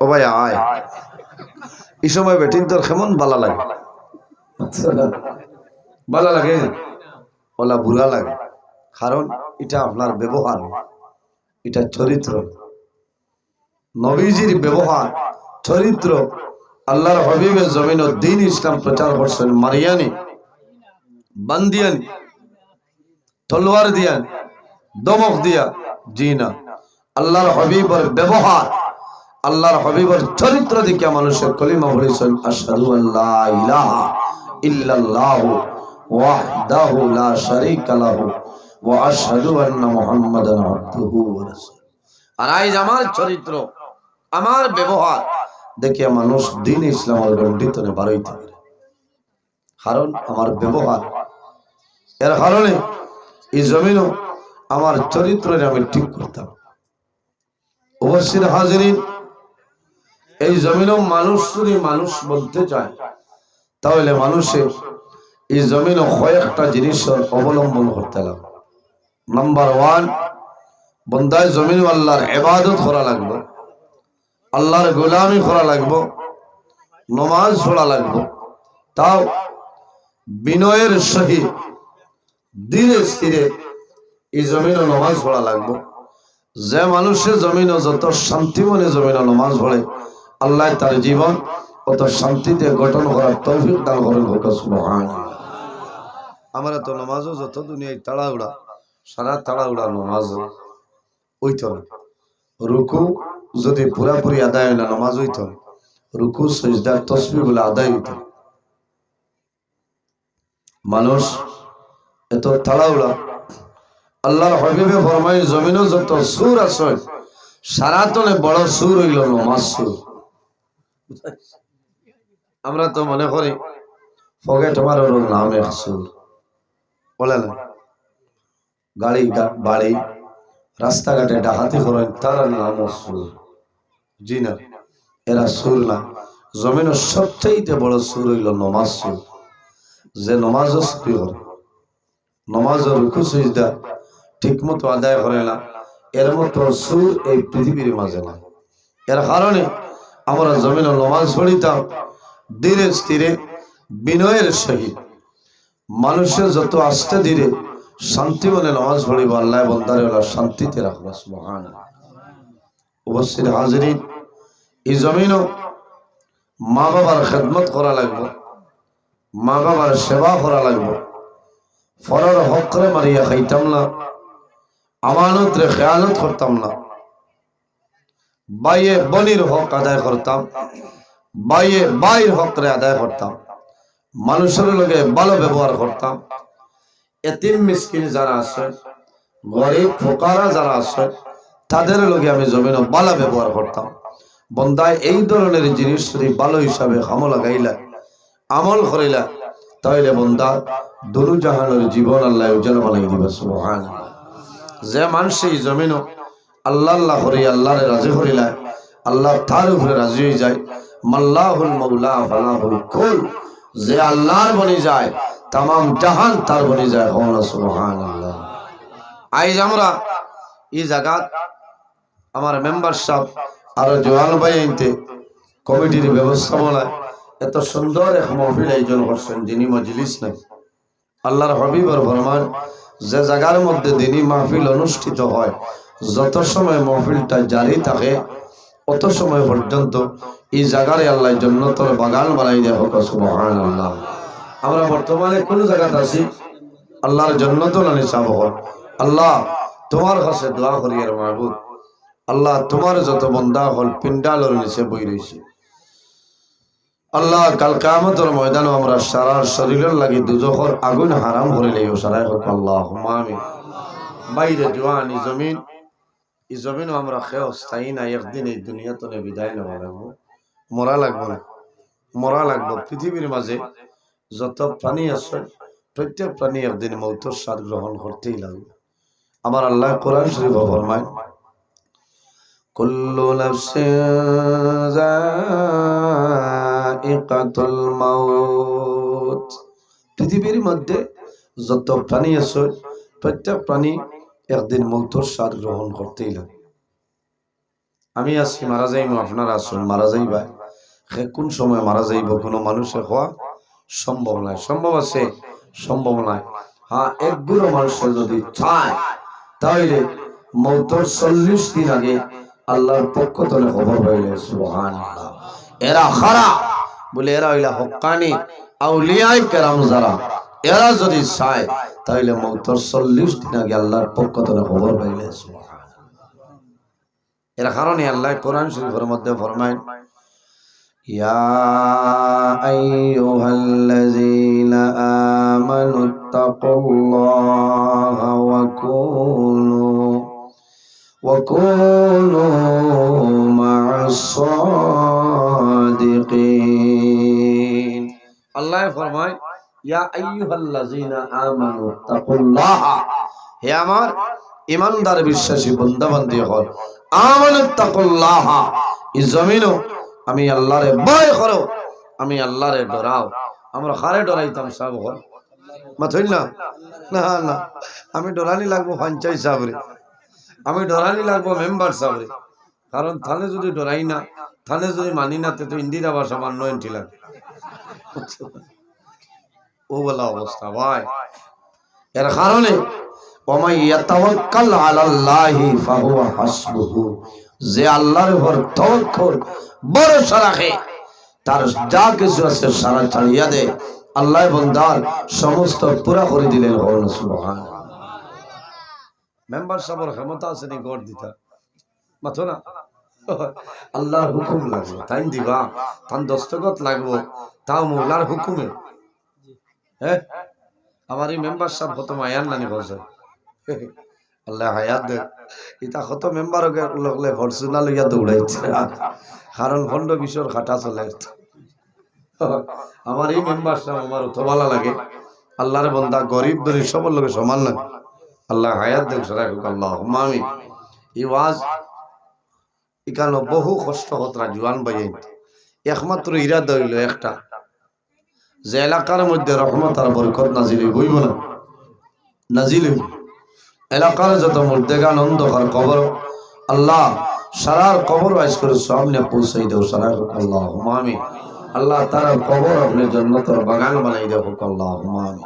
ও ভাই আয় এই সময় বেটিন তোর কেমন ভালো লাগে ভালো লাগে ওলা বুড়া লাগে কারণ এটা আপনার ব্যবহার এটা চরিত্র নবীজির ব্যবহার চরিত্র আল্লাহর হাবিবের জমিন দ্বীন ইসলাম প্রচার করছেন মারিয়ানি বান্দিয়ানি তলোয়ার দিয়া দমক দিয়া জি না আল্লাহর হাবিবের ব্যবহার আল্লাহর হাবিবের চরিত্র দেখে মানুষের কলিমা পড়েছেন আশহাদু আল্লা ইলাহা ইল্লাল্লাহু ওয়াহদাহু লা শারীকা লাহু ওয়া আশহাদু আন্না মুহাম্মাদান আবদুহু ওয়া রাসূলুহু। আর আজ আমার চরিত্র আমার ব্যবহার দেখে মানুষ দ্বীন ইসলামের গণ্ডিতনে বাড়াইতে পারে কারণ আমার ব্যবহার এর কারণে এই জমিনও আমার চরিত্রে আমি ঠিক করতাম। অবশ্যই হাজিরিন এই জমিনও মানুষ যদি মানুষ বলতে চায় তাহলে মানুষের এই জমিনও কয়েকটা জিনিসের অবলম্বন করতে লাগবে। নাম্বার ওয়ান, বন্দায় জমিন আল্লাহর ইবাদত করা লাগবে, আল্লাহর গোলামি করা লাগবে, নমাজ পড়া লাগবে, তাও বিনয়ের সহিত ধীরে স্থিরে এই জমিনও নমাজ পড়া লাগবে। যে মানুষের জমিনও যত শান্তি মনে জমিনও নমাজ পড়ে আল্লাহ তার জীবন অত শান্তিতে গঠন করার তৌফিক দান করেন। সুবহানাল্লাহ। আমরা তো নমাজও যত দুনিয়ায় তাড়াহুড়া সারা তাড়াহুড়া নমাজ হইতো না। রুকু যদি পুরাপুরি আদায় হয় না নমাজ হইতো না। রুকু সিজদা তাসবিহ গুলো আদায় হইতো। মানুষ এত তাড়াহুড়া আল্লাহর হাবিবে ফরমায় জমিনও যত সুর আছে সারাতনে বড় সুর হইল নমাজ সুর। আমরা তো মনে করি পকেট মারার নাম এক সুর বলে না, গাড়ি বাড়ি রাস্তাঘাটে ডাকাতি করেন তার নাম সুর। জি না, এরা সুর না। জমিনের সবচেয়ে বড় সুর হইল নমাজ সুর। যে নমাজও সুরি করে নমাজের রুকু সিজদা ঠিক মতো আদায় করে না এর মতো সুর এই পৃথিবীর মাঝে না। এর কারণে আমরা জমিনে নমাজ পড়িতাম ধীরে স্থিরে বিনয়ের সহিত। মানুষের যত আস্তে ধীরে শান্তি মনে নমাজ পড়িব আল্লাহ বন্দারে শান্তিতে রাখবো। সুবহানাল্লাহ। উপস্থিত হাজিরিন এই জমিনও মা বাবার খেদমত করা লাগবে, মা বাবার সেবা করা লাগবে, ফরর হকরে মারিয়া খাইতাম না, আমানত রে খেয়ানত করতাম না, বাইয়ে বনির হক আদায় করতাম, বাইয়ে বাইর হক রে আদায় করতাম, মানুষের লগে ভালো ব্যবহার করতাম। এতিম মিসকিন যারা আছে গরিব ফোকারা যারা আছে তাদের লগে আমি জমিন ভালো ব্যবহার করতাম। বন্দায় এই ধরনের জিনিস যদি ভালো হিসাবে কামে লাগাইলা আমল করিলা তাহলে বন্দা দুরু জাহানের জীবন আল্লাহ উজ্জ্বল বানাই দিবে। সুবহানাল্লাহ। যে মানুষ এই জমিনও আল্লাহ আল্লাহ করি আল্লাহরে রাজি করিলা আল্লাহ তার উপরে রাজি হয়ে যায়। মাল্লাহুল মাওলা ফালাহুল কুল, যে আল্লাহর বনি যায় তামাম জাহান তার বনি যায়। সুবহানাল্লাহ। আজ আমরা এই জায়গা আমার মেম্বার সাহেব আর জোয়ান ভাই আনতে কমিটির ব্যবস্থাপনায় এত সুন্দর এক মাহফিল আয়োজন করছেন যিনি মজলিস নাই। আল্লাহর হাবিবের ফরমান যে জায়গার মধ্যে দিনী মাহফিল অনুষ্ঠিত হয় যত সময় মাহফিলটা জারি থাকে অত সময় পর্যন্ত এই জায়গায় আল্লাহ জান্নাতের বাগান বানাই দেয়। সুবহানাল্লাহ। আমরা বর্তমানে কোন জায়গাতে আছি আল্লাহর জান্নাত না নিসাব হয়। আল্লাহ তোমার কাছে দোয়া করি আর মাহবুব আল্লাহ তোমার যত বান্দা হল পিন্ডালের নিচে বই রয়েছে আল্লাহ কাল কিয়ামতের ময়দানে আমরা সারা শরীরের লাগি দুজখের আগুন হারাম করে লইও সারাই হোক। আল্লাহুম্মা আমিন। বাইরে জওয়ান এই জমিনও আমরা খেয়ে স্থায়ী না, একদিন এই দুনিয়াতে বিদায় নেওয়া লাগবো, মরা লাগবো না, মরা লাগবো। পৃথিবীর মাঝে যত প্রাণী আছে প্রত্যেক প্রাণী একদিন মৌতের স্বাদ গ্রহণ করতেই লাগবে। আমার আল্লাহ কোরআন শরীফে ফরমায় কুল্লু নাফসিন যায়িকাতুল মাউত। পৃথিবীর মধ্যে যত প্রাণী আছে প্রত্যেক প্রাণী একদিন মৌতের স্বাদ গ্রহণ করতেই লাগে। আমি আছি মারা যাইব, আপনারা আসুন মারা যাইবা। সে কোন সময় মারা যাইব কোনো মানুষের হওয়া সম্ভব নয়। সম্ভব আছে, সম্ভব নয়। হ্যাঁ, একগুলো মানুষের যদি চায় তাহলে মৌতর 40 দিন আগে আল্লাহর পক্ষ থেকে খবর পাইলে সুবহানাল্লাহ। এরা খারা বলে, এরা হইলা হক্কানি আউলিয়ায়ে কেরাম যারা, এরা যদি চায় তাহলে মৌতর 40 দিন আগে আল্লাহর পক্ষ থেকে খবর পাইলে সুবহানাল্লাহ। এর কারণে আল্লাহ কোরআন শরীফের মধ্যে ফরমায়, ইয়া আইয়ুহাল্লাযীনা আমানুত্তাকুল্লাহা ওয়া কুনু মা'আস সাদিকিন। আল্লাহ ফরমায়, ইয়া আইয়ুহাল্লাযীনা আমানুত্তাকুল্লাহা, হে আমার ইমানদার বিশ্বাসী বান্দা বান্দি হল, আমানুত্তাকুল্লাহা, এই জমিনও আমি আল্লাহরে ভয় করো, আমি আল্লাহরে ডরাও। আমরা কারে ডরাইতাম সব হল মাথইল না, না না, আমি ডরানি লাগবো পঞ্চায়েত সাহেবরে, আমি ডরানি লাগবো মেম্বার সাহেবরে। কারণ থানে যদি ডরাই না, থানে যদি মানি না, তো ইন্দিরা আবাস আমার 90 লাগে ও বলা অবস্থা ভাই। এর কারণে ওমাই ইয়াতাওয়াক্কাল আলাল্লাহি ফাহুয়া হাসবুহু, যে আল্লাহর উপর তাওয়াক্কুল ভরসা রাখে, তার যা কিছু আছে সারা ছাড়িয়া দে, আল্লাহ বান্দার সমস্ত পুরা করে দিলেন। সুবহানাল্লাহ। মেম্বার সাহেবের ক্ষমতা আছে নি গড় দিতা মাথো না, আল্লাহর হুকুম লাগবে তাই দিবা, তার দস্তখত লাগবো, তাও মৌলার হুকুমে। হ্যাঁ, আমার এই মেম্বার সাহেব কত মায়ার নানি বলছে, আল্লাহ হায়াত দে, এটা কত মেম্বার লগলে ফরচুনা লইয়া দৌড়াইছে, কারণ ফন্ড বিশ্বর খাটা চলে। আমার এই মেম্বার সাহেব আমার অত ভালো লাগে, আল্লাহর বান্দা গরিব দরিদ্র সবার লগে সমান না। আল্লাহ হায়াত দেখ সরাই হোক, আল্লাহ আমি এই ওয়াজ এখানে বহু কষ্ট হতরা জোয়ান বাইন, একমাত্র ইরাদা হইল একটা, যে এলাকার মধ্যে রহমত আর বরকত নাজিল হইব না, নাজিল হইব। এলাকার যত মুর্দেগান অন্ধকার কবর, আল্লাহ সারার কবর আইস করে সামনে পৌঁছাই দেও সরাই হোক, আল্লাহ আমি আল্লাহ তার কবর আপনি জান্নাতের বাগান বানাই দেও হোক, আল্লাহ আমি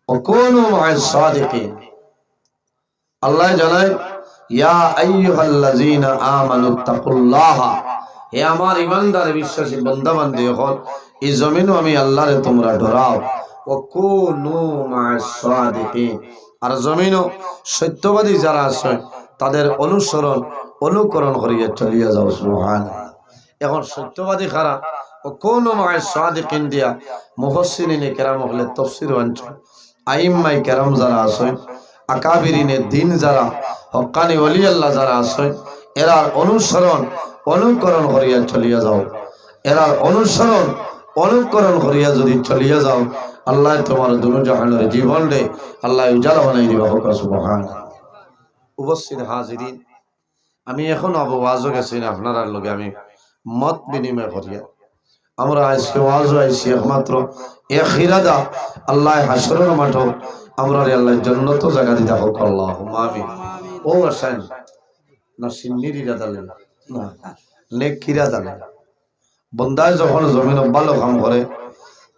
ওকুনু মা'আস সাদিকিন। আল্লাহ জানায়, ইয়া আইয়ুহাল্লাযীনা আমানুত্তাকুল্লাহা, হে আমার ইমানদার বিশ্বাসী বান্দা বান্দি হল, এই জমিনও আমি আল্লাহরে তোমরা ডরাও। ওকুনু মা'আস সাদিকিন, আর জমিনও সত্যবাদী যারা আছে তাদের অনুকরণ করিয়া চলিয়া যাও। সুবহানাল্লাহ। এখন সত্যবাদী খারা ওকুনু মা'আস সাদিকিন দিয়া মুফাসসিরিনে কেরাম হলে তাফসীর আনছেন, আইম্মায়ে কেরাম যারা আছে, আকাবিরিনে দিন যারা, হক্কানি ওলি আল্লাহ যারা আছে, এরা অনুকরণ করিয়া চলিয়া যাও। এরা অনুকরণ করিয়া যদি চলিয়া যাও, আল্লাহ তোমার দুনো জাহানের জীবন রে আল্লাহ উজালা বানাই দিবা হোক। সুবহানাল্লাহ। উপস্থিত হাজিরিন, আমি এখন ওয়াজও গেছি না আপনারা লগে, আমি মত বিনিময় করিয়া আমরা আজকে ওয়াজও আইছি একমাত্র এক ইরাদা, আল্লাহ হাসরের মাঠ আমরা আল্লাহ জান্নাত জায়গা দিতে হোক, আল্লাহুম্মা আমিন। ও আছেন না সিন্নির ইরাদা না নেক ইরাদা। বন্দায় যখন জমিন ভালো কাম করে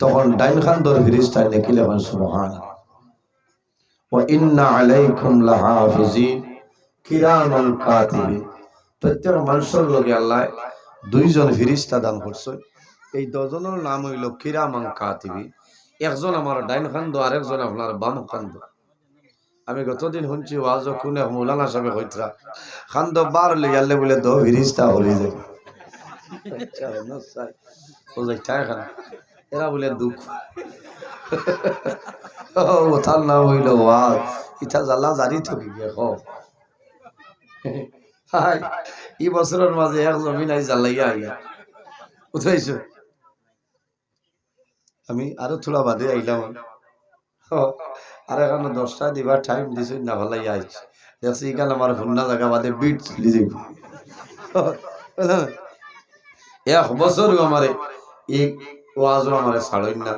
তখন ডাইন খান দর ফিরিস্তা নেকিলে হয়। সুবহানাল্লাহ। ওয়া ইন্না আলাইকুম লাহাফিজিন কিরামান কাতিবিন, প্রত্যেক মানুষের লগে আল্লাহ দুইজন ফিরিস্তা দান করছে। এই দুজনের নাম হইল কিরামান কাতিবিন। একজন আমার ডাইন খান্দ, আরেকজন আপনার বাম খান্দ। আমি গতদিন শুনছি ওয়াজ কোনে মৌলানা সাহেব কইতরা খান্দ বার লিয়ালে বলে দো ফিরিস্তা হলি যায়, এরা বলে দুঃখ ওথার নাম হইল ওয়াজ। ইটা জ্বালা জারি থাকি এই বছরের মাঝে এক জমিন আই জ্বালাইয়া আইয়া উঠাইছো। আমি আরো থোড়া বাদে আইলাম, আর এখানে 10টা দিবার টাইম দিছ না, ভালাই আইছি দেখছি এখানে আমার ভুন্না জায়গা বাদে বিট চলি যাইব। এক বছর আমারে এই ওয়াজও আমারে ছাড়ইন না,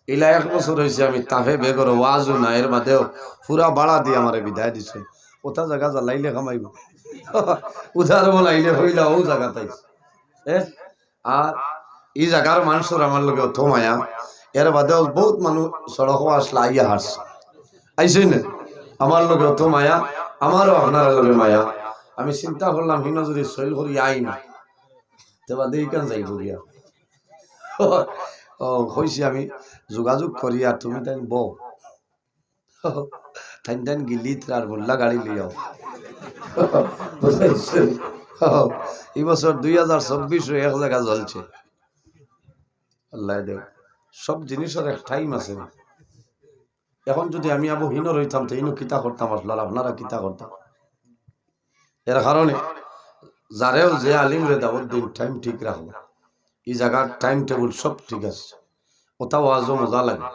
এলা 1 বছর হয়েছে আমি তাফে বেগর ওয়াজও না, এর বাদেও পুরা বাড়া দিয়ে আমারে বিদায় দিছে। কোথা জায়গা জ্বালাইলে কামাইব উদার বলাইলে হইলা ও জায়গা তাই আর এই জায়গার মানুষের আমার লগে অত মায়া এর বাদেও বহুত মানুষ সড়ক আসলে আইয়া হাস আইসই না আমার লগে অত মায়া আমারও আপনার লগে মায়া আমি চিন্তা করলাম হিন যদি শৈল করি আই না তেবা দেই কেন যাই করিয়া ও কইছি আমি যোগাযোগ করি আর তুমি তাই বউ টাইম টাইম গিলি আর মোল্লা গাড়ি লিয়াও এই বছর 2024 এক জায়গা জ্বলছে আল্লাহ দেব সব জিনিসের এক টাইম আছে এখন যদি আমি আবু হীন রইতাম তো ইনো কিতা করতাম আসলে আপনারা কিতা করতাম এর কারণে যারেও যে আলিম রে দাওয়াত দিন টাইম ঠিক রাখবো এই জায়গার টাইম টেবিল সব ঠিক আছে ওটাও আজও মজা লাগে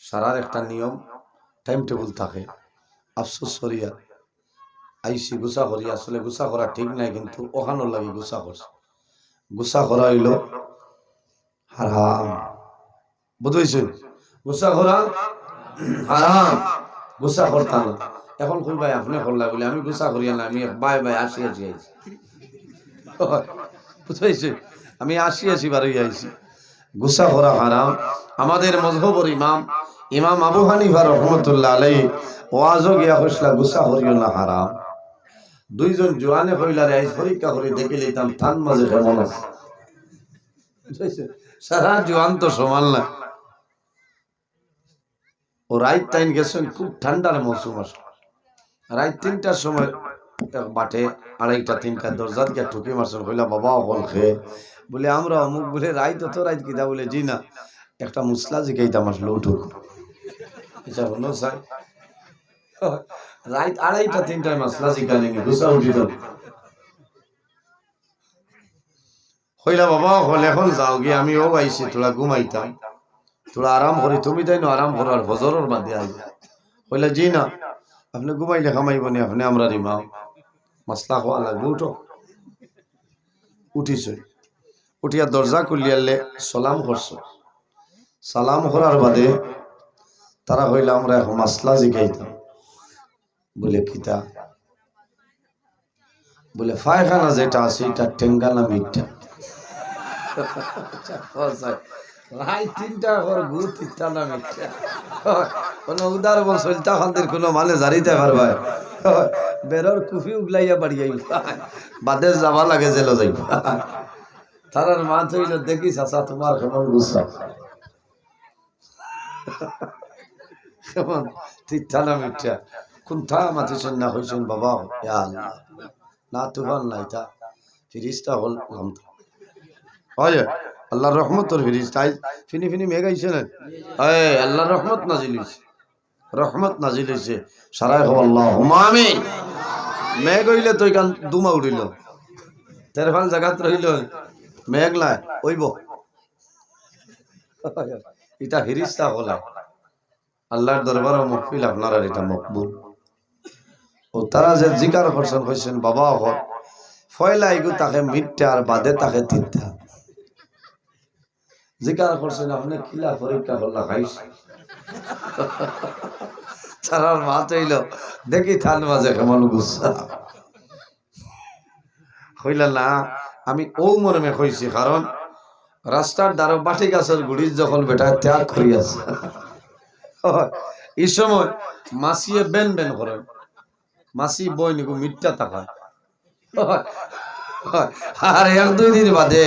সারার একটা নিয়ম টাইম টেবিল থাকে আফসোস করিয়া আইসি গুসা করি আসলে গুসা করা ঠিক নাই কিন্তু ওখানো লাগে গুসা করছে গুসা করা হইল হারাম বুঝেছেন গুসা করা হারাম গুসা করতাম না এখন কই ভাই আপনি করলা বলে আমি গুসা করিয়া না আমি বাই বাই আসি আইছি বুঝেছি আমি আসি বারই আইছি গুসা করা হারাম আমাদের মযহবের ইমাম আবু হানিফা রাহমাতুল্লাহ আলাইহি ওয়াজও গিয়া কইলা গুসা করিও না হারাম দুইজন জওয়ানে কইলা রে আইস পরীক্ষা করে দেখে লইতাম থান মাঝে কেমন আছে বুঝেছি সারা জওয়ান তো সমান না ও রাত টাইম গেছেন খুব ঠান্ডার মৌসুম আসলো রাত 3টার সময় বাটে 2:30 3টা দরজা দিয়ে ঠুকি মারছেন কইলা বাবা হল খে বলে আমরা অমুক বলে রাত তো রাত কিদা বলে জি না একটা মুসলা জিগাইতাম আসলো উঠুক এটা হলো স্যার রাত 2:30 3টায় মসলা জিগালে গুসা উঠিত কইলা বাবা হল এখন যাও গিয়ে আমি ও আইছি তোরা ঘুমাইতাম তোরা আরাম করি তুমি তাই না আরাম করার ফজরের বাদে আইবে কইলা জি না আপনি ঘুমাইলে খামাইব নি আপনি আমরা রিমাও মাসলা খাওয়া লাগবে উঠো উঠিছে উঠিয়া দরজা খুলিয়ালে সালাম করছো সালাম করার বাদে তারা কইলা আমরা এখন মাসলা জিগাইতাম বলে কিতা বলে পায়খানা যেটা আছে এটা টেঙ্গা না মিঠা রাই 3টা ঘর গুড় তিতা না মিঠা কোন উদার বলতা খান্দের কোন মানে জারিতে পারবা বেরর কুফি উগলাইয়া বাড়ি যাইবা বাদে যাবা লাগে জেল যাইবা তারার মা হইল দেখি চাচা তোমার কেমন গুসা কেমন তিতা না মিঠা কোনটা মাতিছেন না হইছেন বাবা ইয়া আল্লাহ না তুফান নাই তা ফিরিস্তা হল নামতা হয় আল্লাহর রহমতের ফিরিস্তা ফিনি ফিনি মেঘ আইছে না এই আল্লাহর রহমত নাজিল হইছে সারাই হো আল্লাহুম্মা আমিন মেঘ হইলে তো গান দুমা উড়িল তেরফাল জায়গাত রইল মেঘ নাই ওইব এটা ফিরিস্তা হলা আল্লাহর দরবারে মকবুল আপনারা এটা মকবুল ও তারা যে জিকার করছেন কইছেন বাবা হল ফয়লা ইগু তাকে মিথ্যা আর বাদে তাকে তিতা জিকার করছেন আপনি কিলা পরীক্ষা করলা খাইছ সারার মা চাইল দেখি থান মাঝে কেমন গুসা হইলা না আমি ও মর্মে কইছি কারণ রাস্তার দ্বারা বাটি গাছের গুড়ি যখন বেটা ত্যাগ করিয়াছে এই সময় মাসিয়ে বেন বেন করেন মাসি বই নিকো মিথ্যা টাকা আর 1-2 দিন বাদে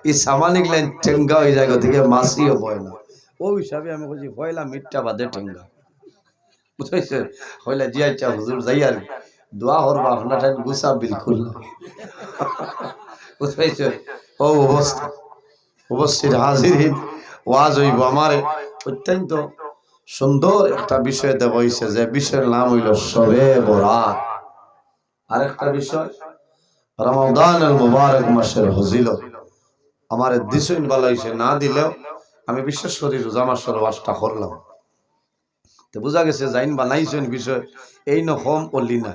এই সামানিক লাইন টেঙ্গা হয়ে যায় থেকে মাসিও বয় না ও হিসাবে আমি কইছি পয়লা মিথ্যা বাদে টেঙ্গা বুঝাইছে হইলা জিয়াইছা হুজুর যাই আর দোয়া করবা আপনার টাইম গুসা বিলকুল বুঝাইছে ও অবস্থা উপস্থিত হাজির ওয়াজ হইব আমার অত্যন্ত সুন্দর একটা বিষয় দেব হইছে যে বিষয়ের নাম হইল শবে বরাত আরেকটা বিষয় রমাদানুল মুবারক মাসের ফজিলত আমার দিশুন বলাইছে না দিলেও আমি বিশেষ করে রোজা মাসের ওয়াজটা করলাম তো বুঝা গেছে জাইন বানাইছেন বিষয় এই নহম অলি না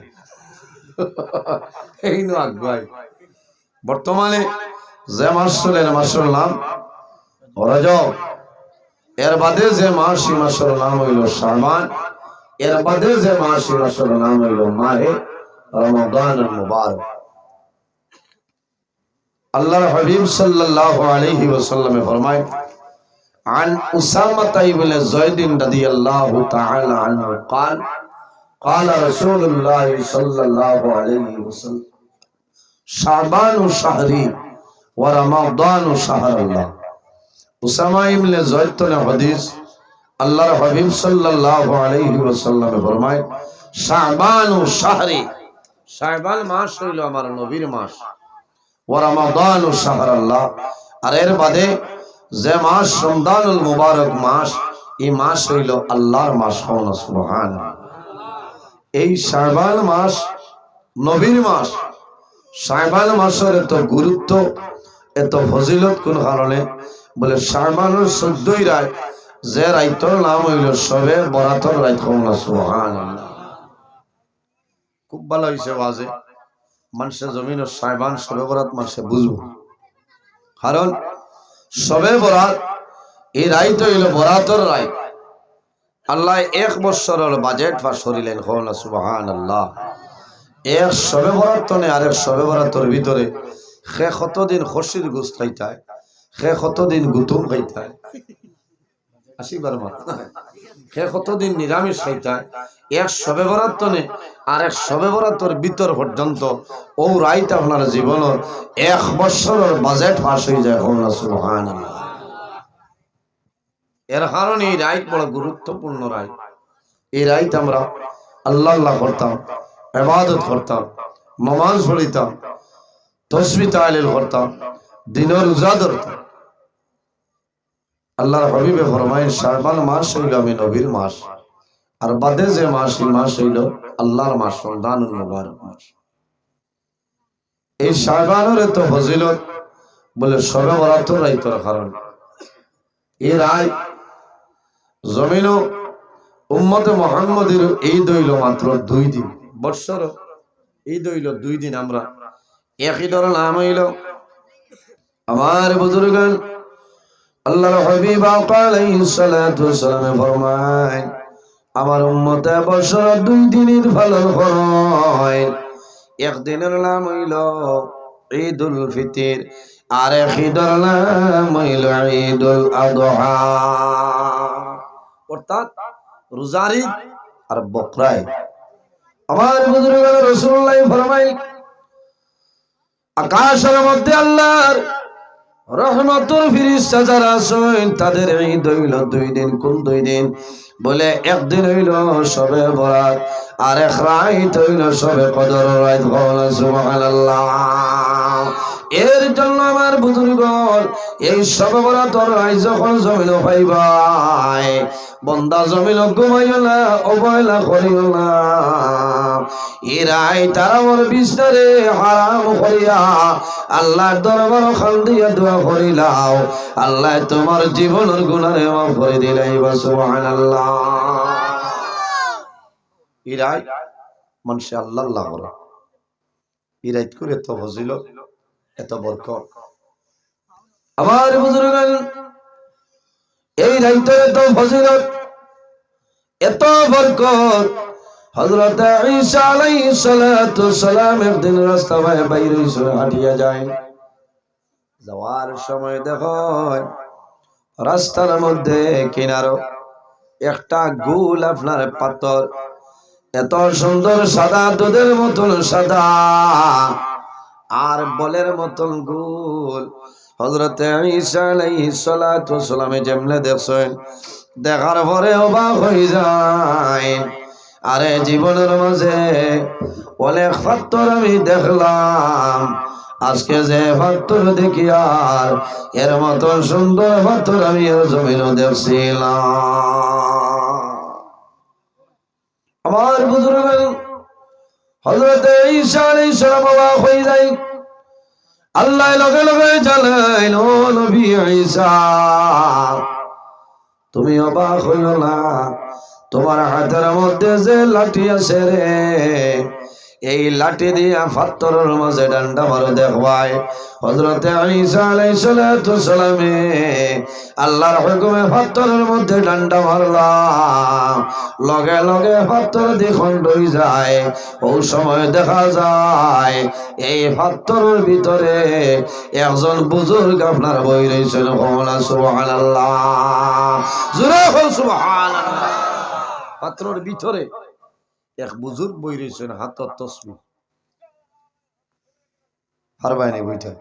এই ন আগুয়াই বর্তমানে যে মাসের নাম রজব এর বাদে যে মাসের নাম হইল শাবান এর বাদে যে মাসের নাম হইল মাহে রমাদানুল মুবারক। আল্লাহর হাবিব সাল্লাল্লাহু আলাইহি ওয়াসাল্লাম ফরমায় عن أسامة بن زيد رضي الله تعالى عنه قال قال رسول الله صلى الله عليه وسلم شعبان شهري ورمضان شهر الله। উসামা ইবনে যায়েদ থেকে হাদিস, আল্লাহর হাবিব সাল্লাল্লাহু আলাইহি ওয়াসাল্লাম ফরমায় শাবানু শাহরি, শাবান মাস হইল আমার নবীর মাস, ওয়া রমাদানু শাহরাল্লাহ, আর এর বাদে যে মাস রমজানুল মুবারক মাস, এই মাস হইল আল্লাহর মাস। সুবহানাল্লাহ। এই শাবান মাস নবীর মাস। শাবান মাসের এত গুরুত্ব, এত ফজিলত কোন কারণে? বলে শাবানের 14 রাত, যে রাইতর নাম হইল শবে বরাতর রাত। সুবহানাল্লাহ। খুব ভালো হইছে বাজে মানুষের জমিন শাবান শবে বরাত মাসে বুঝবো, কারণ শবে বরাত এই রাইত হইল বরাতর রাত। আল্লাহ 1 বছরের বাজেট পাস করিলেন। সুবহানাল্লাহ। এক শবে বরাত তনে আরেক শবে বরাতর ভিতরে সে কতদিন খসির গোস্ত খাইতায়, সে কতদিন গুতুম খাইতায়, 80 বার মাত, সে কতদিন নিরামিষ খাইতায়। এক শবে বরাত তনে আরেক শবে বরাতর ভিতর পর্যন্ত ও রাইত আপনার জীবনের 1 বছরের বাজেট পাস হয়ে যায়। সুবহানাল্লাহ। এর কারণে এই রাইত বড় গুরুত্বপূর্ণ রাইত। এই রাইত আমরা আল্লাহ আল্লাহ করতাম, ইবাদত করতাম, নামাজ পড়িতাম, তাসবিহ তাহলিল করতাম, দিনের রোজা ধরতাম। আল্লাহর হাবিবে ফরমায় শাবান মাস হইল আমি নবীর মাস, আর বাদে যে মাস, এই মাস হইল আল্লাহর মাস, রমজানুল মুবারক মাস। এই শাবানের এত ফজিলত, বলে শবে বরাতর রাইতর কারণ। এই রাত জমিন উম্মতে মুহাম্মদের এই দইল মাত্র 2 দিন, বৎসর এই দইল 2 দিন। আমরা একই ধরনের নাম হইল আমার বুজুর্গান আল্লাহর হাবিব আলাইহিস সালাতু ওয়াসসালাম ফরমায় আমার উম্মতে বৎসর 2 দিনের পালন হয়। একদিনের নাম হইল ঈদুল ফিতর, আর এক ঈদের নাম হইল ঈদুল আযহা, অর্থাৎ রোজার ঈদ আর বকরা ঈদ। আমার বুজুর্গ রাসূলুল্লাহ ফরমায় আকাশের মধ্যে আল্লাহর রহমতের ফেরেশতা যারা আছেন তাদের ঈদ হইল 2 দিন। কোন 2 দিন? বলে একদিন হইল শবে বরাত, আর এক রাত হইল শবে কদর রাত। সুবহানাল্লাহ। এর জন্য আমার বুজুর্গণ এই শবে বরাতর রাত যখন জমিন পাইবাই, বন্দা জমিন ঘুমাইও না, অবহেলা করিও না। এই রাত তারা আমার বিছনারে হারাম করিয়া আল্লাহর দরবার খান্দিয়া দোয়া করিলাও, আল্লাহ তোমার জীবনের গুনাহে মাফ করে দিলাই। সুবহানাল্লাহ। এই রাত মানুষে আল্লাহ আল্লাহ করে, এই রাত করে এত ফজিলত, এত বরকত। আমার বুজুর্গান এই রাতে এত ফজিলত, এত বরকত। হযরত ঈসা আলাইহিস সালাতু ওয়াসসালাম একদিন রাস্তা বাইরে হাঁটিয়া যায়। যাওয়ার সময় দেখো রাস্তার মধ্যে কিনারো একটা গোল আপনার পাথর, এত সুন্দর সাদা, দুধের মতন সাদা আর বলের মতন গোল। হযরত ঈসা আলাইহিস সালাতু ওয়াসসালাম যেমনে দেখছেন, দেখার পরে অবাক হয়ে যায়। আরে জীবনের মাঝে অনেক পাথর আমি দেখলাম, আজকে যে পাথর দেখি আর এর মতন সুন্দর পাথর আমি এর জমিনও দেখছিলাম। আমার বুজুর্গ হযরত ঈসা আলাইহিস সালাম অবাক হয়ে যায়। আল্লাহ লগে লগে জানাইল, ও নবী ঈসা তুমি অবাক হইও না, তোমার হাতের মধ্যে যে লাঠি আছে রে, এই লাঠি দিয়া পাথরের মাঝে ডান্ডা মারো দেখবাই হযরতে ঈসা আলাইহিস সালাতু সালামে আল্লাহর হুকুমে পাথরের মধ্যে ডান্ডা মারলাম লগে লগে পাথর দিয়ে খণ্ড হয়ে যায় ওই সময় দেখা যায় এই পাথরের ভিতরে একজন বুজুর্গ আপনার বই রয়েছেন সুবহানাল্লাহ জোরে বল সুবহানাল্লাহ পাথরের ভিতরে এক বুজুর্গ বই রয়েছেন হাতত তসবিহ পারবাই না বইটা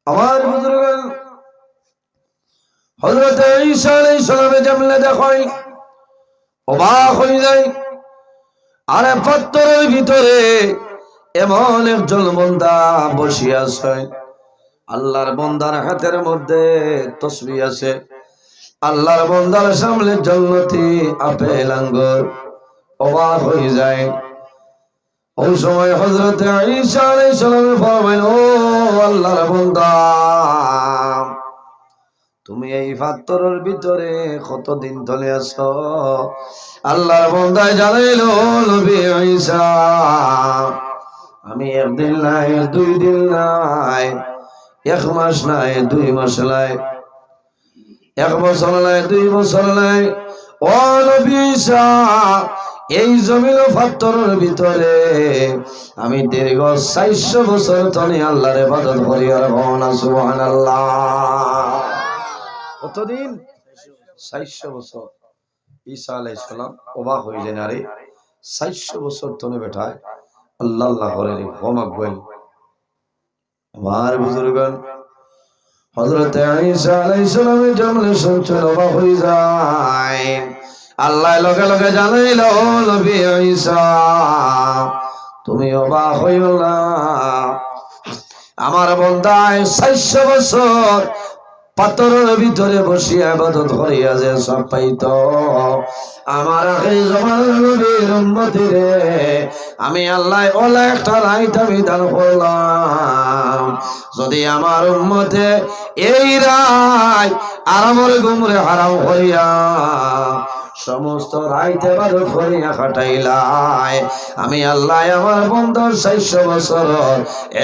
আমার বুজুর্গ হযরত ঈসা আলাইহিস সালামে জামলে দেখই অবাক হয়ে যায় আরে পাথরের ভিতরে এমন একজন বান্দা বসে আছে আল্লাহর বান্দার হাতের মধ্যে তসবিহ আছে আল্লাহর বান্দার সামনে জান্নাতি আপেল আঙ্গুর অবাক হয়ে যায় ওই সময় হযরত ঈসা আলাইহিস সালাম ফরমাইল ও আল্লাহর বান্দা তুমি এই পাথরের ভিতরে কতদিন ধরে আছো আল্লাহর বান্দা জানাইলো নবী ঈসা আমি একদিন নাই দুই দিন নাই এক মাস নাই দুই মাস নাই এক বছর নাই দুই বছর নাই ও নবী ঈসা এই জমিন পাথরের ভিতরে আমি দীর্ঘ 400 বছর ধরে আল্লাহর ইবাদত করি আর না সুবহানাল্লাহ কতদিন 400 বছর ঈসা আলাইহিস সালাম অবাক হয়ে যায় আরে 400 বছর ধরে বেটায় আল্লাহ আল্লাহ করে ক্ষমা করেন আমার বুজুর্গগণ হযরত ঈসা আলাইহিস সালামের জন্মে শুনছেন অবাক হয়ে যায় আল্লাহ লগে লগে জানাইল নবী ঈসা তুমি অবাক হইও না আমার বান্দায় 400 বছর পাথরের ভিতরে বসিয়া ইবাদত করিয়া যে সব পাইতো আমার আখির জামানার নবীর উম্মতিরে আমি আল্লাহ ওলা একটা রাইত আমি দান করলাম যদি আমার উম্মতে এই রায় আরামরে গুমরে হারাম হইয়া সমস্ত রাইতে বারো করিয়া কাটাইলাই আমি আল্লাহ আমার বন্ধার 400 বছর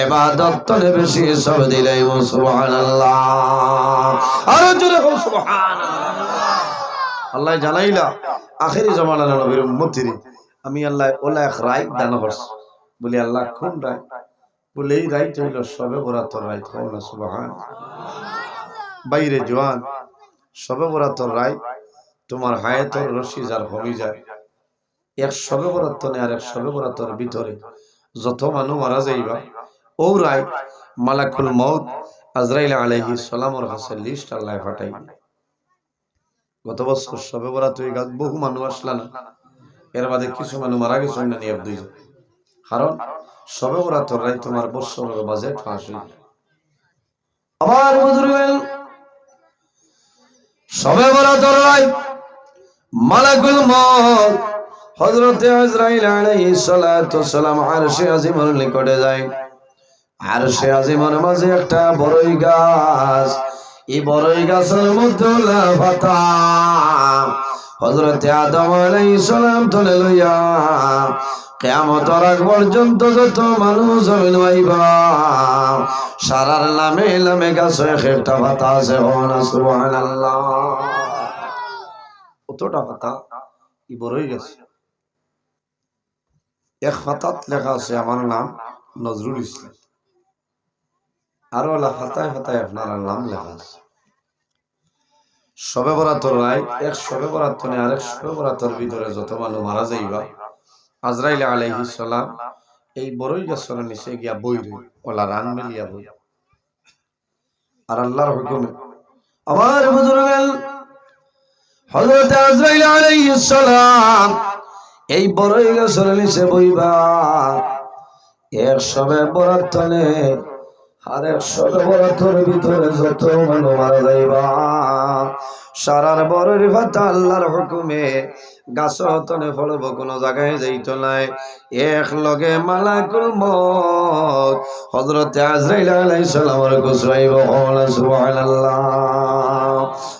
ইবাদত তনে বেশি সব দিলাই সুবহানাল্লাহ আরো জোরে বল সুবহানাল্লাহ আল্লাহ জানাইলা আখেরি জামানার নবীর উম্মতিরে আমি আল্লাহ ওলা এক রাইত দান করছি বলি আল্লাহ কোন রাইত বলে এই রাইত হইল সবে বরাতর রাইত কও না সুবহানাল্লাহ বাইরে জওয়ান সবে বরাতর রাইত তোমার হায়াতের রশি যার হয়ে যায় এক সবে বরাত নে আর এক সবে বরাতের ভিতরে যত মানুষ মারা যাইবা ও রাইত মালাকুল মউত আজরাইল আলাইহিস সালামের কাছে লিস্ট আল্লাহ পাঠাই গত বছর সবে বরাত হয়ে গেল বহু মানুষ আসলা না এর বাদে কিছু মানুষ মারা গেছে না নিয়ে দুইজন কারণ সবে বরাতের রাইত তোমার বছরের বাজেট ফাঁস হয়ে আমার বুজুর্গের সবে বরাতের রাইত মালাকুল মউত হযরত আজরাইল আলাইহিস সালাতু সালাম আরশে আজিমের নিকটে যায় আরশে আজিমের মাঝে একটা বড়ই গাছ এই বড়ই গাছের মধ্যে লাফাতা হযরত আদম আলাইহিস সালাম তুলে লইয়া কিয়ামতের আগ পর্যন্ত যত মানুষ জমিন আইবা সারার নামে নামে গাছে একটা পাতা আছে না সুবহানাল্লাহ কতটা পাতা এই বড়ই গাছ এক পাতাত লেখা আছে আমার নাম নজরুল ইসলাম আরো পাতায় পাতায় আপনার নাম লেখা আছে সবে বরাতর রাইত এক সবে বরাত নে আরেক সবে বরাতর ভিতরে যত মানুষ মারা যাইবা আজরাইল আলাইহিস সালাম এই বড়ই গাছের নিচে গিয়া বইরে ওলা রান মিলিয়া বই আর আল্লাহর হুকুমে আমার বুজুর্গের হযরত আজরাইল আলাইহিস সালাম এই বড়ই গাছের নিচে বইবা এক সবে বরাত নে আর এক সবে বরাতর ভিতরে যত মানুষ মারা যাইবা সারার বড়ের পাতা আল্লাহর হুকুমে গাছ তনে ফলব কোন জায়গায় যাইতো নাই এক লগে মালাকুল মউত হযরত আজরাইল আলাইহিস সালামের গোসরাইব সুবহানাল্লাহ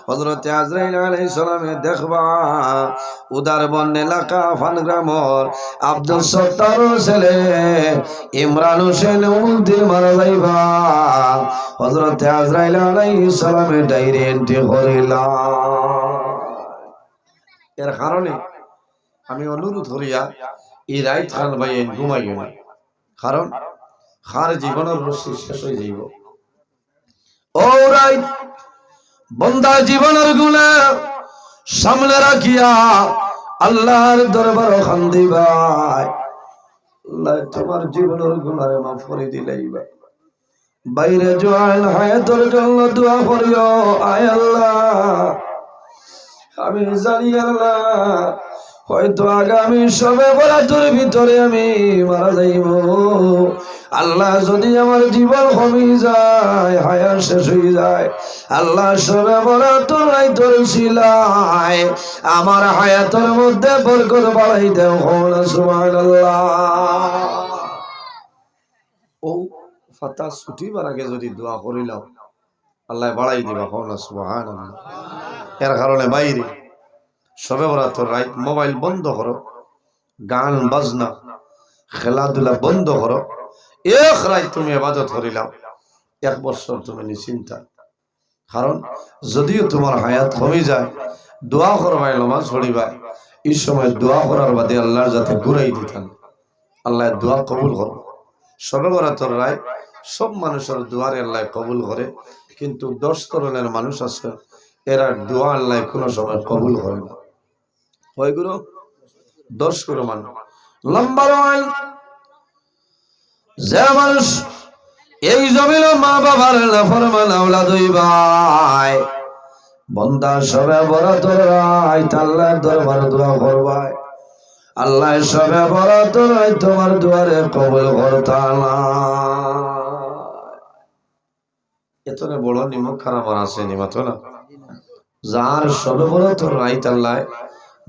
হযরত আজরাইল আলাইহিস সালামে দেখবা উদারবন এলাকা ফানগ্রামর আব্দুল সত্তার ছেলে ইমরান হোসেন উমুদ্দিন মারা যাইবা হযরত আজরাইল আলাইহিস সালামে ডাইরে এন্ট্রি করিলা। এর কারণে আমি অনুরোধ করিয়া এই রাইত খান ভাই ঘুমাইও না, কারণ খার জীবনের রশ্মি শেষ হয়ে যাইব। ও রাইত বন্দা জীবনের গুনাহ সামনে রাখিয়া আল্লাহর দরবারে খান্দি ভাই, আল্লাহ তোমার জীবনের গুনাহ মাফ করে দিলাইবা। বাইরে জোয়ান হায়াতের জন্য দোয়া করিও। আয় আল্লাহ, আমি জানি আল্লাহ হয়তো আগামী সবে বরাতের ভিতরে আমি মারা যাইব। আল্লাহ যদি আমার জীবন কমে যায়, হায়াত শেষ হয়ে যায়, আল্লাহ সবে বরাতের রাইতের ছিলায় আমার হায়াতের মধ্যে বরকত বাড়াই দেও। সুবহানাল্লাহ। ও ফাতা ছুটিবার আগে যদি দোয়া করিলাম আল্লাহ বাড়াই দিবা। সুবহানাল্লাহ। এর কারণে বাইরে সবে বরাতের রাত মোবাইল বন্ধ করো, গান বাজনা খেলাধুলা বন্ধ করো। এক রাত তুমি ইবাদত করিলাম, 1 বছর তুমি নিশ্চিন্তা। কারণ যদিও তোমার হায়াত কমে যায়, দোয়া করবাই, নামাজ পড়িবা, এই সময় দোয়া করার বাদে আল্লাহর যাতে ঘুরাই দিতেন, আল্লাহ দোয়া কবুল করো। সবে বরাতের রাত সব মানুষের দোয়ারে আল্লাহ কবুল করে, কিন্তু 10 ধরনের মানুষ আছে এরা দোয়া আল্লাহ কোনো সময় কবুল করে না। হয় গুরু 10 গুরু মানুষ। নাম্বার 1 যে মানুষ এই জমিনে মা বাবার নাফরমান আওলাদ হইবাই, বন্দা সবে বরাতের রাত আল্লাহর দরবারে দোয়া করবাই, আল্লাহ সবে বরাতের রাত তোমার দুয়ারে কবুল করতা না। এতনে বড় নিমক খারাপ আছে নিমাতো না, যার সবে বরাতের রাত আল্লাহ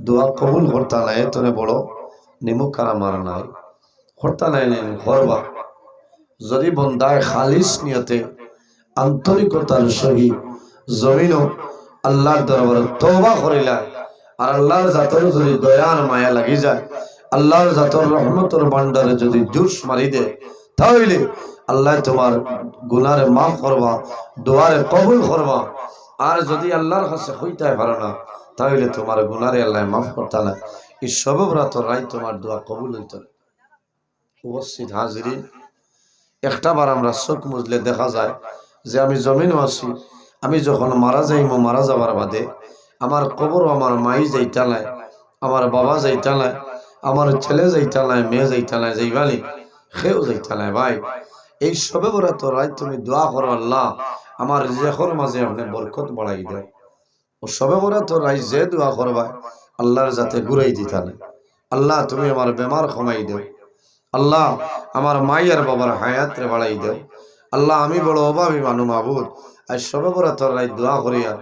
দোয়া কবুল করতা না, এতনে বড় নিমক খারাপ মারা নাই করতা নাই। করবা যদি বন্দায় খালিস নিয়তে আন্তরিকতার সহিত জমিনও আল্লাহর দরবারে তওবা করিলা, আর আল্লাহর জাতর যদি দয়ার মায়া লাগি যায়, আল্লাহর জাতর রহমতের ভান্ডারে যদি জুস মারি দে, তাহলে আল্লাহ তোমার গুনারে মাফ করবা, দোয়ারে কবুল করবা। আর যদি আল্লাহর কাছে হইতে পারো না, তাহলে তোমার গুনারে আল্লাহ মাফ করতা না। এই সবে বরাতের রাত তোমার দোয়া কবুল হইত না। উপস্থিত হাজিরিন, একটা বার আমরা চোখ মুজলে দেখা যায় যে আমি জমিনও আছি, আমি যখন মারা যাইমো, মারা যাবার বাদে আমার কবর আমার মাই যাইতা নাই, আমার বাবা যাইতা নাই, আমার ছেলে যাইতা নাই, মেয়ে যাইতা নাই, যাইবানি সেও যাইতা নাই। ভাই এই সবে বরাতের রাত তুমি দোয়া করো, আল্লাহ আমার রিজিকের মাঝে আপনি বরকত বাড়াই দাও। ও সবে বরাতের রাত যে দোয়া করবা আল্লাহর যাতে ঘুরাই দিতা নাই, আল্লাহ তুমি আমার বেমার কমাই দাও, আল্লাহ আমার মায়ের বাবার হায়াত রে বাড়াই দাও, আল্লাহ আমি বড় অভাবী মানু মাবুদ, আর সবে বরাতের রাত দোয়া করিয়া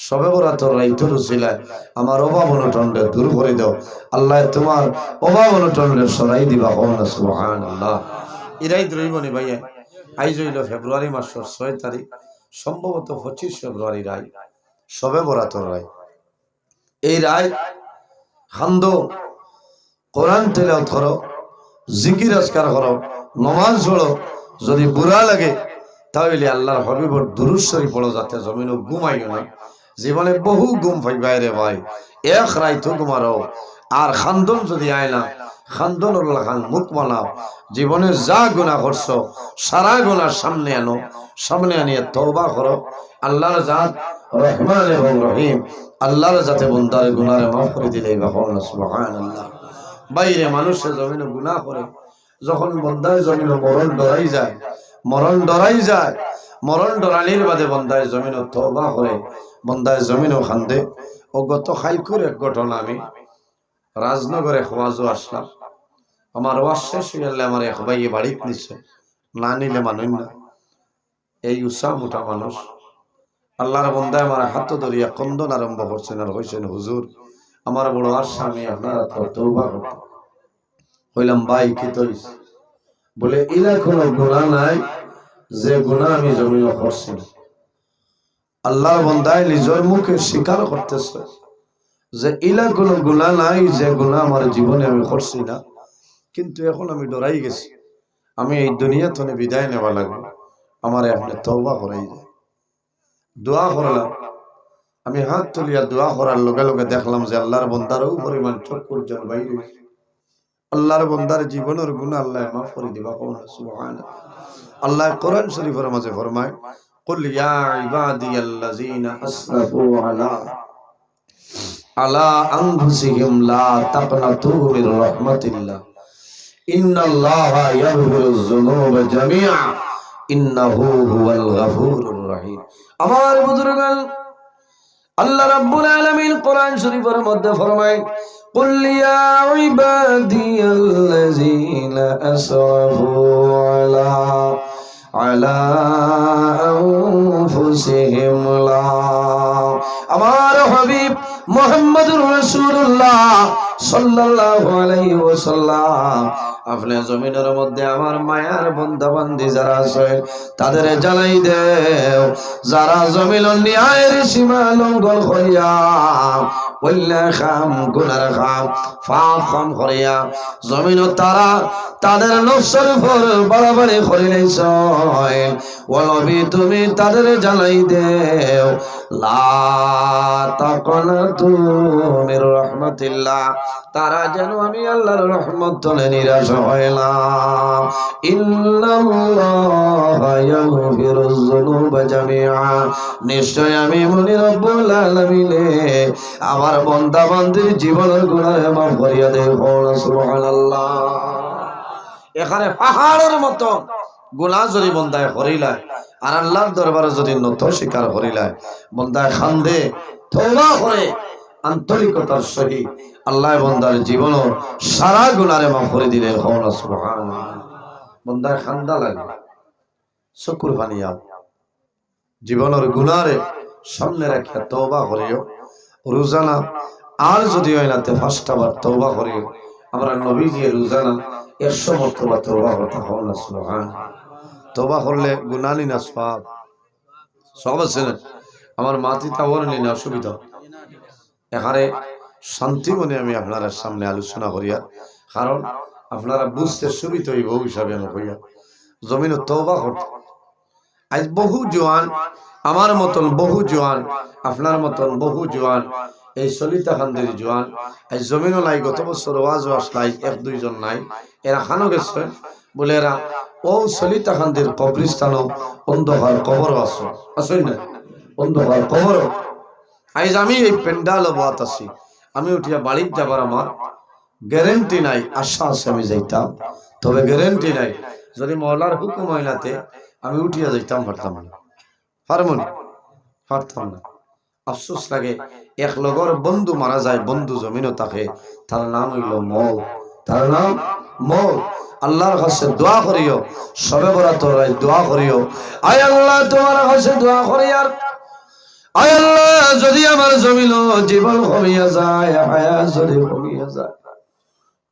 সবে বরাতের রাতের উসিলায় আমার অভাব অনটনকে দূর করে দাও, আল্লাহ তোমার অভাব অনটনকে সরাই দিবা। সুবহানাল্লাহ। এরাই দ্রৈবনি ভাইয়া, আইজ হইল ফেব্রুয়ারি মাসের 6 তারিখ, সম্ভবত 25 ফেব্রুয়ারি রায় সবে বরাতের রায়। এই রায় খান্দ কোরআন তেলাওয়াত করো, জিকির আজকার করো, নামাজ পড়ো, যদি বুড়া লাগে তাহলে আল্লাহর হবিবর দুরূদ শরীফ পড়ো, যাতে জমিনও ঘুমাইও না। জীবনে বহু ঘুম পাইবা রে ভাই, এক রাইতো ঘুমারো। আর খান্দন যদি আয় না, খান্দন খান মুখ বানাও, জীবনে যা গুনাহ করছো সারা গুনাহ সামনে আনো, সামনে আনিয়ে তওবা করো। আল্লাহর জাত রহমান এবং রহিম, আল্লাহর জাতে বন্দার গুনাহে মাফ করে দিলেই বা সুবহানাল্লাহ। বাইরে মানুষের জমিনে গুনাহ করে, যখন বন্দায় জমিনে মরণ ডরাই যায়, মরণ ডরাই যায়, মরণ ডরানির বাদে বন্দায় জমিনে তওবা করে, বন্দায় জমিনও খান্দে। ও গত খাইকুর এক ঘটনা, আমি রাজনগরে খোয়াজও আসলাম, আমার ওয়াজ শেষ হয়ে গেলে আমার এক ভাই বাড়িতে নিচ্ছে, না নিলে মানুষ না। এই উষা মোটা মানুষ, আল্লাহর বন্দায় আমার হাত ধরিয়া কন্দন আরম্ভ করছেন আর কইছেন, হুজুর আমার বড় আশা, আমি আপনারা তওবা করতে হইলাম। ভাই কি তৈস? বলে এরা কোনো গুনাহ নাই যে গুনাহ আমি জমিনে করছি না। আল্লাহর বান্দায় নিজের মুখে স্বীকার করতেছে যে ইলা কোনো গুনাহ নাই, যে গুনাহ আমার জীবনে আমি করছি না, কিন্তু এখন আমি ডরাই গেছি, আমি এই দুনিয়া থেকে বিদায় নেওয়া লাগবে, আমার আপনি তওবা করাই যায়। দোয়া করলাম, আমি হাত তুলিয়া দোয়া করার লগে লগে দেখলাম যে আল্লাহর বান্দারও পরিমাণ চক্ষুর জল বাইরে, আল্লাহর বান্দার জীবনের গুনাহ আল্লাহ মাফ করে দিবা। সুবহানাল্লাহ। আল্লাহ কোরআন শরীফের মাঝে ফরমায়, কুল ইয়া ইবাদিয়াল্লাযীনা আসরাফু আলা আনফুসিহিম লা তাকনাতু মির রাহমাতিল্লাহ ইন্নাল্লাহা ইয়াগফিরুয যুনুবা জামিআ ইন্নাহু হুয়াল গফুরুর রহিম। আমার বুজুর্গান, আল্লাহ রাব্বুল আলামিন কোরআন শরীফের মধ্যে ফরমায়, কুল ইয়া ইবাদিয়াল্লাযীনা আসরাফু আলা আনফুসিহিম লা, আমার হাবিব মুহাম্মদুর রাসূলুল্লাহ সাল্লাল্লাহু আলাইহি ওয়াসাল্লাম আপনি জমিনের মধ্যে আমার মায়ার বান্দা বান্দি যারা আছে তাদের জানাই দেও, যারা জমিনের ন্যায়ের সীমা লঙ্ঘন করিয়া ওইলা খাম গুনার খাম পাপ কাম করিয়া জমিন তারা তাদের নফসের উপর বাড়াবাড়ি করিলেছ, ও নবী তুমি তাদের জানাই দেও লা তাকনাতু মির রাহমাতিল্লাহ, তারা যেন আমি আল্লাহর রহমত থেকে নিরাশ হয় না। ইন্নাল্লাহা ইয়াগফিরুয যুনুবা জামিআ, নিশ্চয় আমি মনি রব্বুল আলামিন আমার বান্দা বান্দির জীবনের গুনাহ মাফ করিয়া দেব। সুবহানাল্লাহ। এখানে পাহাড়ের মতো গুনাহ যদি বান্দায় করিলায় আর আল্লাহর দরবারে যদি নত স্বীকার করিলায়, বান্দায় খান্দে তওবা করে আন্তরিকতার সহিত আল্লাহ বান্দার জীবন সারা গুনারে মাফ করে দিলেন। সুবহানাল্লাহ। বান্দায় খান্দা লাগে, চকুর পানি আও, জীবনের গুনারে সামনে রাখিয়া তওবা করিও রোজানা, আর যদি হয় না তে 5টা বার তওবা করিও। আমরা নবীজি রোজানা 100 মর্তবা তওবা করতে হয় না। সুবহানাল্লাহ। তওবা করলে গুনাহ নি না সওয়াব, সব আছে না। আমার মাটিটা ওর নি না অসুবিধা, এখানে শান্তি মনে আমি আপনার সামনে আলোচনা করিয়া, কারণ আপনারা বুঝতে সুবিধা হইব হিসাবে আমি কইয়া জমিন তওবা করতে। আজ বহু জওয়ান, আমার মতন বহু জওয়ান, আপনার মতন বহু জওয়ান, এই সলিতা খান্দের জওয়ান আজ জমিনও নাই। গত বছর ওয়াজ আসলাই 1-2 জন নাই, এরা খানো গেছে বলে এরা ও সলিতা খান্দের কবরস্থানও অন্ধকার কবর আছে, আসেন না অন্ধকার কবর। আজ আমি এই পেন্ডাল বাত আছি, আমি উঠিয়া বাড়ির যাবার আমার গ্যারেন্টি নাই, আশা আছে আমি যাইতাম, তবে গ্যারেন্টি নাই যদি মওলার হুকুম হয় নাতে আমি উঠিয়া যাইতাম, পারতাম না, পারতাম না। আফসোস লাগে, এক লগর বন্ধু মারা যায়, বন্ধু জমিনও থাকে, তার নাম হইল মৌ, তার নাম মৌ। আল্লাহর কাছে দোয়া করিও, সবে বরাতর দোয়া করিও, আয় আল্লাহ তোমার কাছে দোয়া করি, আর আয় আল্লাহ যদি আমার জমিন জীবন কমিয়া যায়, হায়াত যদি কমিয়া যায়,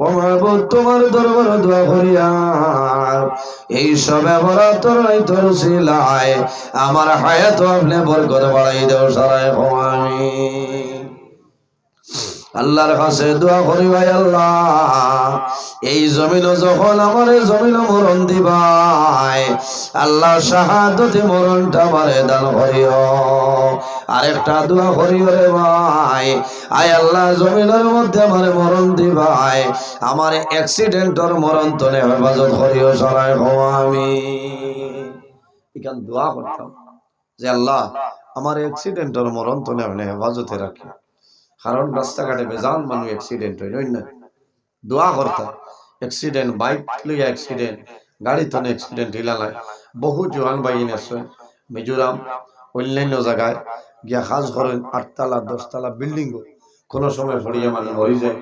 ও মাহবুব তোমার দরবারে দোয়া করি, আর এই সবে বরাতর রাইতর সিলায় আমার হায়াত আপনি বরকত বাড়াই দেও সারায় আমিন। আল্লাহর কাছে দোয়া করি, ভাই আল্লাহ এই জমিন যখন আমার জমিন মরণ দিবাই, আল্লাহ শাহাদতে মরণটা আমারে দান করিও। আরেকটা দোয়া করিও রে ভাই, আয় আল্লাহ জমিনের মধ্যে আমারে মরণ দিবাই, আমার অ্যাক্সিডেন্টর মরণ তনে হেফাজত করিও সারায় আমিন। এখান দোয়া করতাম যে আল্লাহ আমার অ্যাক্সিডেন্টর মরণ তনে আপনি হেফাজতে রাখি, কারণ রাস্তাঘাটে বেজান মানুষ অ্যাক্সিডেন্ট হয় না। দোয়া করতাম অ্যাক্সিডেন্ট, বাইক লইয়া অ্যাক্সিডেন্ট, গাড়ি তনে অ্যাক্সিডেন্ট হিলালায় বহু জোয়ান বাইন আছে মিজোরাম অন্যান্য জায়গায় গিয়া কাজ করেন, 8 তলা 10 তলা বিল্ডিং কোনো সময় পড়িয়া মানুষ মরি যায়।